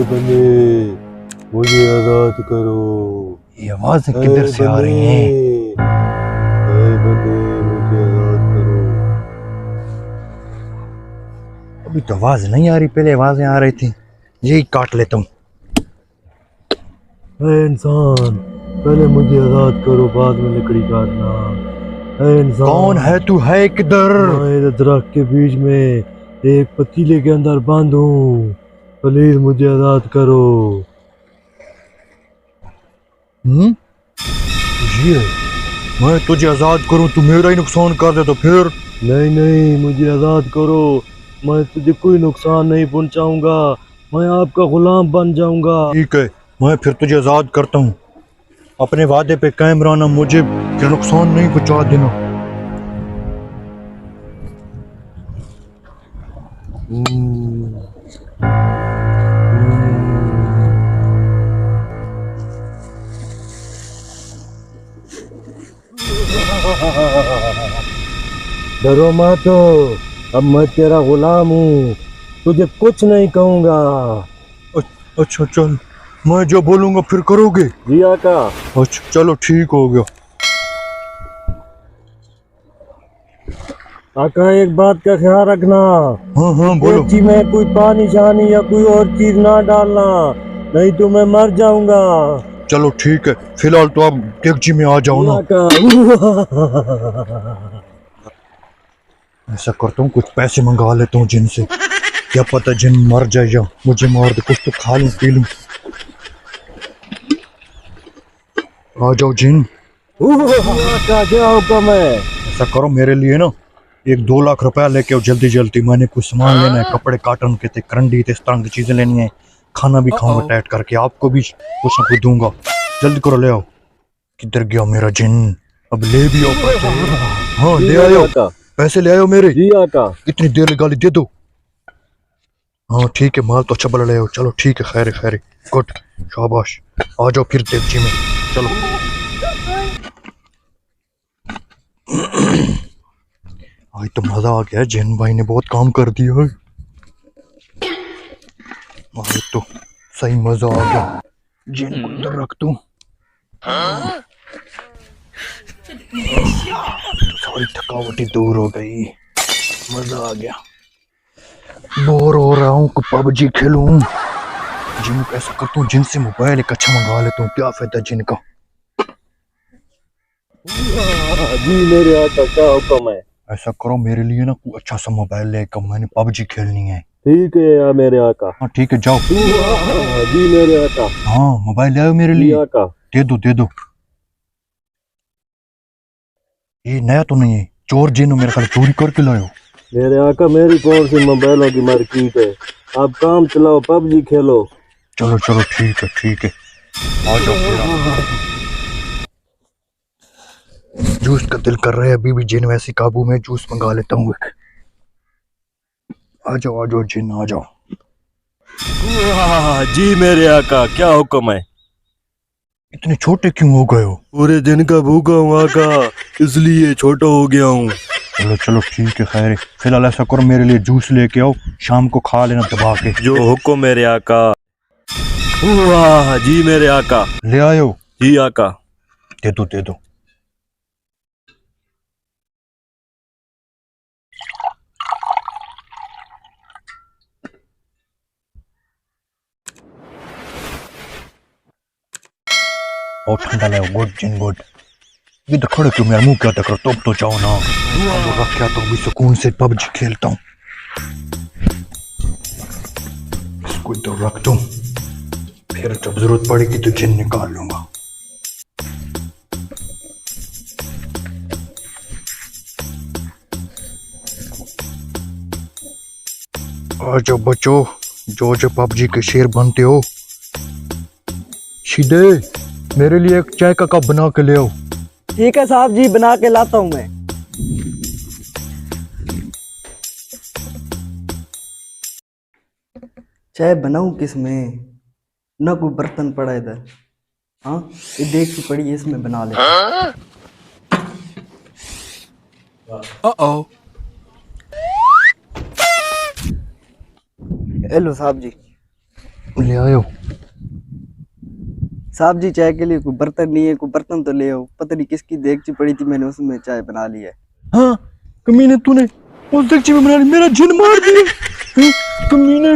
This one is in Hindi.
बंदे मुझे आजाद करो। ये आवाजें किधर से आ रही हैं? बंदे मुझे आजाद करो। अभी तो आवाज नहीं आ रही, पहले आवाजें आ रही थी। यही काट लेता हूँ। इंसान पहले मुझे आजाद करो, बाद में लकड़ी काटना। इंसान कौन है तू, है किधर? मैं दरख्त के बीच में एक पतीले के अंदर बंद हूँ, प्लीज मुझे आजाद करो। ये मैं तुझे आजाद करूं, तू मेरा ही नुकसान कर दे तो फिर? नहीं नहीं, मुझे आजाद करो, मैं तुझे कोई नुकसान नहीं पहुंचाऊंगा, मैं आपका गुलाम बन जाऊंगा। ठीक है, मैं फिर तुझे आजाद करता हूँ। अपने वादे पे कायम रहना, मुझे फिर नुकसान नहीं पहुंचा देना। डरो मत, अब मैं तेरा गुलाम हूँ, तुझे कुछ नहीं कहूंगा। अच्छा चल, मैं जो बोलूंगा फिर करोगे? जी आका। अच्छा चलो ठीक हो गया। आका एक बात का ख्याल रखना, हाँ हाँ बोलो। डेगची में कोई पानी शानी या कोई और चीज ना डालना, नहीं तो मैं मर जाऊंगा। चलो ठीक है, फिलहाल तो आप डेगची में आ जाओ जी ना। आका। ऐसा करता हूँ, कुछ पैसे मंगा लेता हूँ जिनसे, क्या पता जिन मर जाए या मुझे मार दे, कुछ तो खा लूं पी लूं। आ जाओ जिन। आका क्या हुक्म है? ऐसा करो, मेरे लिए ना एक 2 लाख रुपया लेके आओ जल्दी जल्दी। मैंने कुछ सामान लेना है, कपड़े काटन के थे, करंडी थे, इस तरह की चीजें लेनी है। खाना भी खाऊंगा टाइट करके, आपको भी कुछ ना कुछ दूंगा। जल्दी करो, ले आओ। किधर गया मेरा जिन? अब ले भी आओ पैसे। हाँ जी ले मेरे आयो, आका। पैसे ले आयो मेरे। जी आका। इतनी देर गाली दे दो। हाँ ठीक है, माल तो अच्छा बड़ा ले आओ। चलो ठीक है, खैर खैर, गुड, शाबाश। आ जाओ फिर देवजी में, चलो। आज तो मजा आ गया, जैन भाई ने बहुत काम कर दिया है। आज तो सही मजा आ गया। जैन को इधर रख दूं। सारी थकावट ही दूर हो गई, मजा आ गया। बोर हो रहा हूँ, पबजी खेलूं। जिन को ऐसा करता हूँ, जिनसे मोबाइल एक अच्छा मंगा लेता हूँ, क्या फायदा जिन का। जी मेरे आका क्या हुक्म है? ऐसा करो, मेरे लिए ना कोई अच्छा सा मोबाइल लेकर, मैंने पबजी खेलनी है। ठीक है या मेरे आका। हाँ ठीक है, जाओ। जी मेरे आका। हाँ मोबाइल ले आओ मेरे जी लिए। आका। दे दो दे दो। ये नया तो नहीं है, चोर जिन मेरे ख्याल चोरी करके लाओ। मेरे आका मेरी कौन सी मोबाइलों की मार्केट है, आप काम चलाओ पबजी खेलो। चलो चलो ठीक है ठीक है, आ जाओ फिर। जूस का दिल कर रहा है अभी भी, जिन वैसी काबू में, जूस मंगा लेता हूँ एक। आ जाओ जिन, आ जाओ। जी मेरे आका क्या हुक्म है? इतने छोटे क्यों हो गए हो? पूरे दिन का भूखा हूँ आका, इसलिए छोटा हो गया हूँ। चलो चलो ठीक है, खैर फिलहाल ऐसा करो, मेरे लिए जूस लेके आओ, शाम को खा लेना दबा के। जो हुक्म मेरे आका। जी मेरे आका। ले आयो। जी आका। दे दो दे दो। और ठंडा ले, गुड जिन गुड। इधर खड़े क्यों, मेरा मुंह क्या देख रहा, तो जाओ ना। अब रख क्या, तो भी सुकून से पबजी खेलता हूँ। इसको इधर रख दूं, फिर जब जरूरत पड़ेगी तो जिन निकाल लूंगा। आ जाओ बच्चों, जो जो पबजी के शेर बनते हो। सीधे मेरे लिए एक चाय का कप बना के ले आओ। ठीक है साहब जी, बना के लाता हूँ मैं। चाय बनाऊं किस में, ना कोई बर्तन पड़ा इधर। हाँ ये देख पड़ी है, इसमें बना ले। हेलो साहब जी। ले आयो। साहब जी चाय के लिए कोई बर्तन नहीं है, कोई बर्तन तो ले आओ। पता नहीं किसकी देगची पड़ी थी, मैंने उसमें चाय बना ली है। हाँ कमीने, तूने उस देगची में बना ली, मेरा जिन मार दिया। कमीने